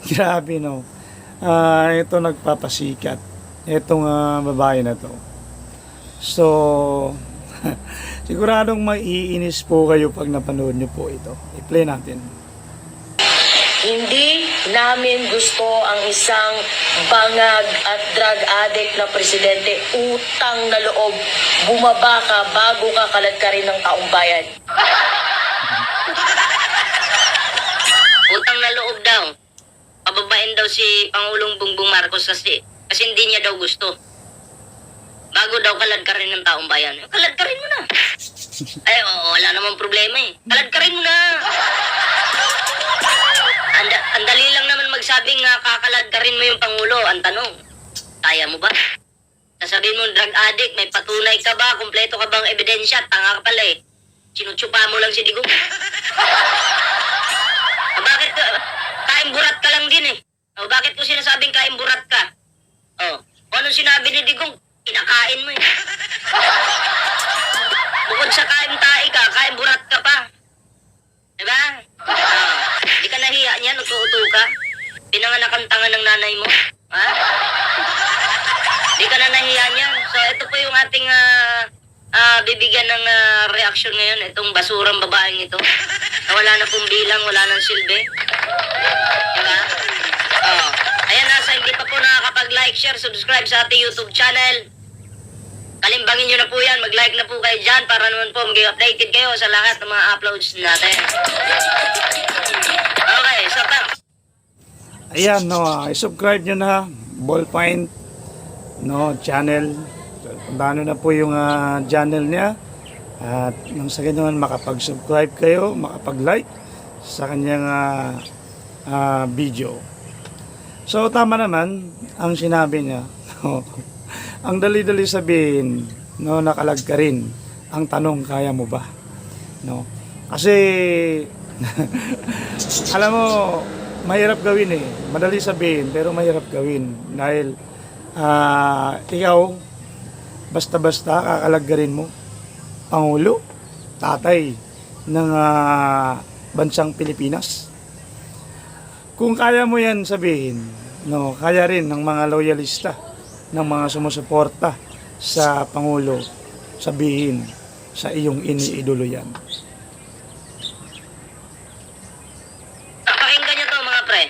Grabe, no? Ito nagpapasikat. Itong babae na to. So, siguradong maiinis po kayo pag napanood nyo po ito. I-play natin. Hindi namin gusto ang isang bangag at drug addict na presidente. Utang na loob. Bumaba ka bago ka kaladkarin ng taong bayan. Utang na loob daw. Pababain daw si Pangulong Bongbong Marcos kasi hindi niya daw gusto. Bago daw kaladkarin ng taong bayan. Kaladkarin mo na. Ay, wala namang problema eh. Kaladkarin mo na. Ang dali lang naman magsabing kakaladkarin mo yung Pangulo. Ang tanong, kaya mo ba? Sasabihin mo, drug addict, may patunay ka ba? Kompleto ka bang ebidensya? Tanga ka pala eh. Sinutsupa mo lang si Digong. Bakit? Kain burat ka lang din eh. Bakit ko sinasabing kain burat ka? Anong sinabi ni Digong? Kinakain mo eh. Bukod sa kain tae ka, kain burat ka pa. Diba? Di ka nahiya niya, nagtuuto ka. Pinanganakan tanga ng nanay mo. Ha? Di ka na nahiya niya. So ito po yung ating bibigyan ng reaksyon ngayon. Itong basurang babaeng ito. Na wala na pong bilang, wala nang silbi. Diba? Ayan, nasa hindi pa po nakakapag-like, share, subscribe sa ating YouTube channel. Kalimbangin nyo na po yan. Mag-like na po kayo dyan para naman po maging updated kayo sa lahat ng mga uploads natin. Okay, so Ayan, no, i-subscribe nyo na Ballpoint, no, channel. So, puntahan nyo na po yung channel niya. At nang sa ganyan makapag-subscribe kayo, makapag-like sa kanyang video. So, tama naman ang sinabi niya. Ang dali-dali sabihin, no, nakalag ka rin. Ang tanong, kaya mo ba? No? Kasi, alam mo, mahirap gawin eh. Madali sabihin, pero mahirap gawin. Dahil, ikaw, basta-basta, kakalaggarin mo. Pangulo, tatay ng bansang Pilipinas. Kung kaya mo yan sabihin, no, kaya rin ng mga loyalista, ng mga sumusuporta sa Pangulo, sabihin sa iyong iniidolo yan. pakinggan nyo to mga pre.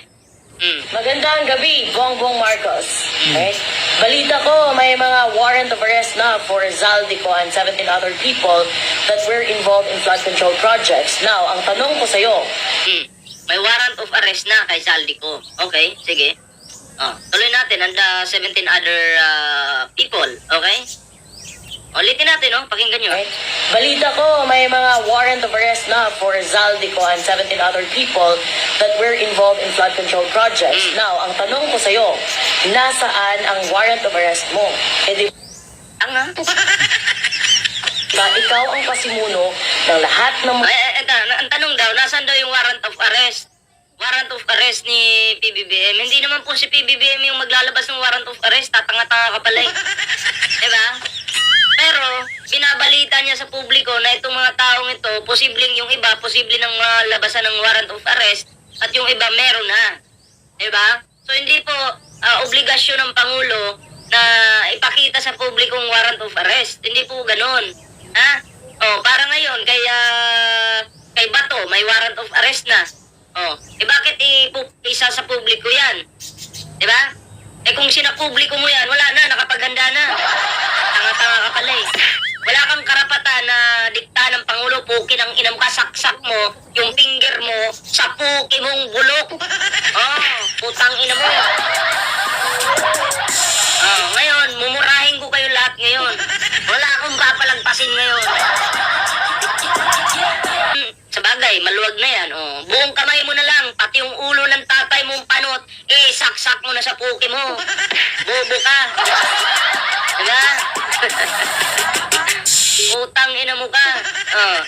Magandang gabi, Bongbong Marcos. Okay? Balita ko, may mga warrant of arrest na for Zaldico and 17 other people that were involved in flood control projects. Now, ang tanong ko sa'yo, May warrant of arrest na kay Zaldico. Okay, sige. Tuloy natin ang 17 other people. Okay? Ulitin natin, pakinggan nyo. okay? Balita ko, may mga warrant of arrest na for Zaldico and 17 other people that were involved in flood control projects. Now, ang tanong ko sa'yo, nasaan ang warrant of arrest mo? Di Tanga. ba ikaw ang pasimuno ng lahat ng Ang tanong daw, nasan daw yung warrant of arrest? Warrant of arrest ni PBBM. Hindi naman po si PBBM yung maglalabas ng warrant of arrest. Tatanga-tanga ka pala eh. Diba? Pero, binabalita niya sa publiko na itong mga taong ito, posibleng yung iba, posible nang labasan ng warrant of arrest at yung iba meron na. Diba? So, hindi po obligasyon ng Pangulo na ipakita sa publikong warrant of arrest. Hindi po ganun. Ha? Para ngayon, kay Bato, may warrant of arrest na. Bakit isa sa publiko yan? Diba? Kung sinapubliko mo yan, wala na, nakapaghanda na. Tanga-tanga ka pala eh. Wala kang karapatan na dikta ng Pangulo, pukin ang inam ka, saksak mo, yung finger mo, sa puki mong bulok. Putang ina mo. Ngayon, mumurahin ko kayo lahat ngayon. Wala akong papalagpasin ngayon. Sa bagay, maluwag na yan. Buong kamay mo na lang, pati yung ulo ng tatay mong panot, saksak mo na sa puki mo. Bobo ka. Diba? Utang ina mo ka.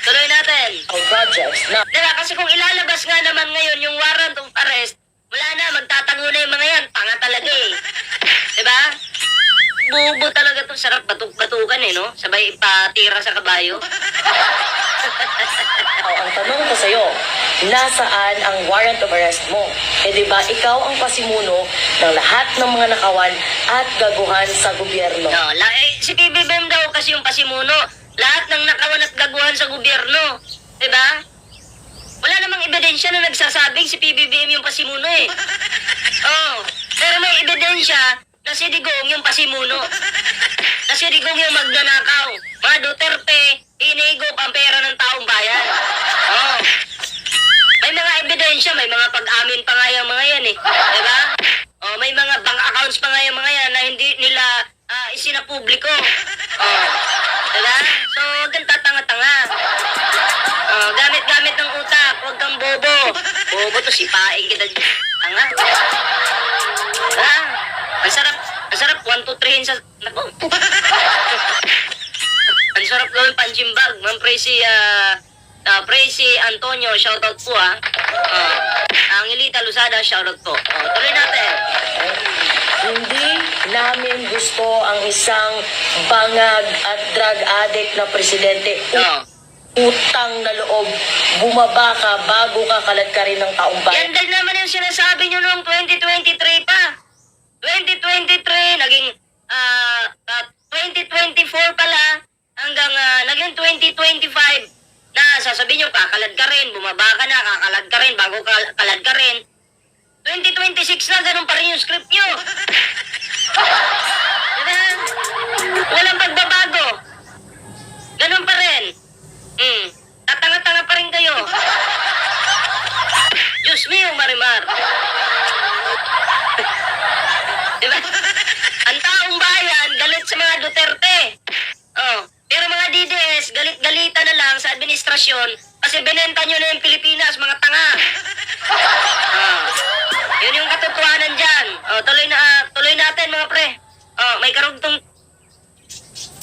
Tuloy natin. projects na Diba? Kasi kung ilalabas nga naman ngayon yung warrant of arrest, wala na, magtatango na yung mga yan. Tanga talaga eh. Diba? Bobo talaga to. Sarap batuk-batukan eh, no? Sabay patira sa kabayo. Ang tanong ko sa'yo, nasaan ang warrant of arrest mo? Di ba, ikaw ang pasimuno ng lahat ng mga nakawan at gaguhan sa gobyerno. No, si PBBM daw kasi yung pasimuno. Lahat ng nakawan at gaguhan sa gobyerno. Diba? Wala namang ebidensya na nagsasabing si PBBM yung pasimuno eh. Oh, pero may ebidensya na si Digong yung pasimuno. Na si Digong yung magnanakaw. Mga Duterte, inigop ang pera ng taong bayan. Oh. May mga ebidensya, may mga pag-amin pa nga yung mga yan eh. Diba? Oh, may mga bank accounts pa nga yung mga yan na hindi nila isinapubliko. Oh. Diba? So, huwag kang tatanga-tanga. Oh, gamit-gamit ng utak, huwag kang bobo. Bobo to, sipain kita dyan. Tanga. Ha? Ang sarap, 1, 2, 3 sa... Naku. Ang sarap gawin panjimbag. Ma'am Presi Antonio, shoutout po ha. Ang Elita Luzada, shoutout po. Tuloy natin. Hindi namin gusto ang isang bangag at drug addict na presidente. No. Utang na loob, bumaba ka bago ka kaladkarin ng taong bayan. Yan din naman yung sinasabi nyo noong 2023 pa. 2023, naging 2024 pala, hanggang naging 2025 na sasabihin nyo, kakalad ka rin, bumaba ka na, kakalad ka rin, bago kalad ka rin. 2026 na, ganun pa rin yung script nyo. Diba? Walang pagbabago. Ganun pa rin. Tatanga-tanga pa rin kayo. Diyos mio, Marimar. Diba? Ang taong bayan, galit sa mga Duterte. Oh. Pero mga DDS, galit-galita na lang sa administrasyon kasi binenta nyo na yung Pilipinas, mga tanga. Yun yung katotohanan dyan. Tuloy natin mga pre. May karugtong.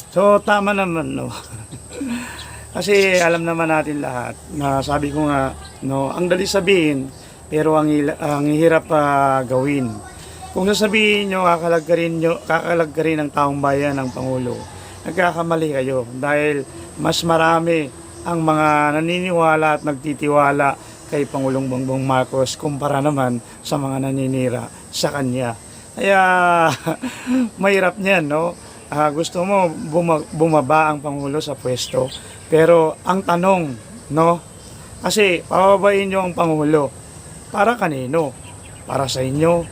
So, tama naman, no? Kasi alam naman natin lahat na sabi ko nga, no, ang dali sabihin, pero ang hirap gawin. Kung sasabihin nyo, kakalag ka rin ng taong bayan ng Pangulo, nagkakamali kayo dahil mas marami ang mga naniniwala at nagtitiwala kay Pangulong Bongbong Marcos kumpara naman sa mga naninira sa kanya. Kaya mahirap niyan, no? Gusto mo bumaba ang Pangulo sa pwesto. Pero ang tanong, no? Kasi pababain nyo ang Pangulo. Para kanino? Para sa inyo?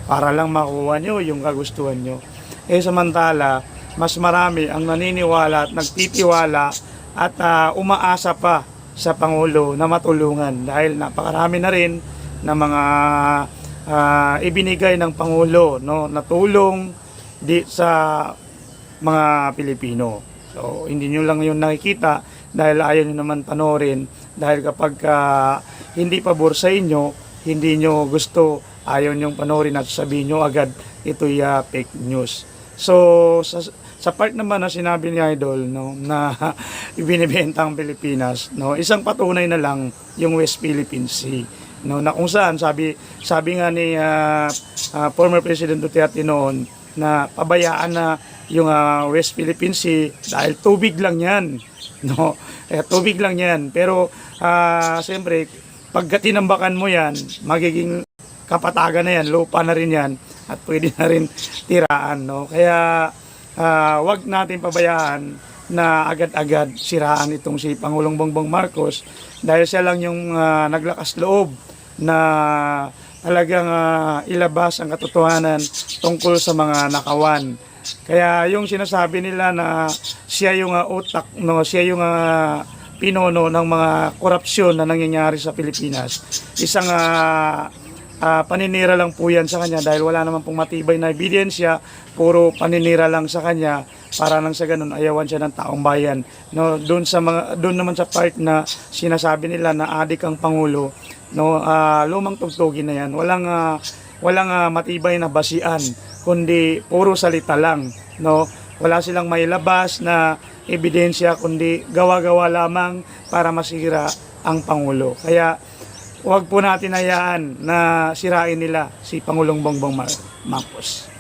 Para lang makuha nyo yung kagustuhan nyo. Samantala, mas marami ang naniniwala at nagtitiwala at umaasa pa sa Pangulo na matulungan dahil napakarami na rin na mga ibinigay ng Pangulo, no, na tulong sa mga Pilipino. So, hindi nyo lang yun nakikita dahil ayaw nyo naman panorin dahil kapag hindi pabor sa inyo, hindi nyo gusto, ayaw nyo panorin at sabihin nyo agad ito'y fake news. So, sa part naman na sinabi ni Idol, no, na ibinibenta ang Pilipinas, no, isang patunay na lang yung West Philippine Sea, no, na kung saan sabi nga ni former President Duterte noon na pabayaan na yung West Philippine Sea dahil tubig lang yan, no, tubig lang yan, pero siyempre pag tinambakan mo yan, magiging kapatagan na yan, lupa na rin yan at pwede na rin tiraan, no, kaya wag natin pabayaan na agad-agad siraan itong si Pangulong Bongbong Marcos dahil siya lang yung naglakas loob na talagang ilabas ang katotohanan tungkol sa mga nakawan. Kaya yung sinasabi nila na siya yung utak, no, siya yung pinono ng mga korupsyon na nangyayari sa Pilipinas, isang paninira lang po yan sa kanya dahil wala naman pong matibay na ebidensya, puro paninira lang sa kanya para nang sa ganun ayawan siya ng taong bayan, no. Doon naman sa part na sinasabi nila na adik ang Pangulo, no, lumang tugtugin na yan, walang matibay na basian kundi puro salita lang, no. Wala silang mailabas na ebidensya kundi gawa-gawa lamang para masira ang Pangulo. Kaya huwag po natin hayaan na sirain nila si Pangulong Bongbong Marcos.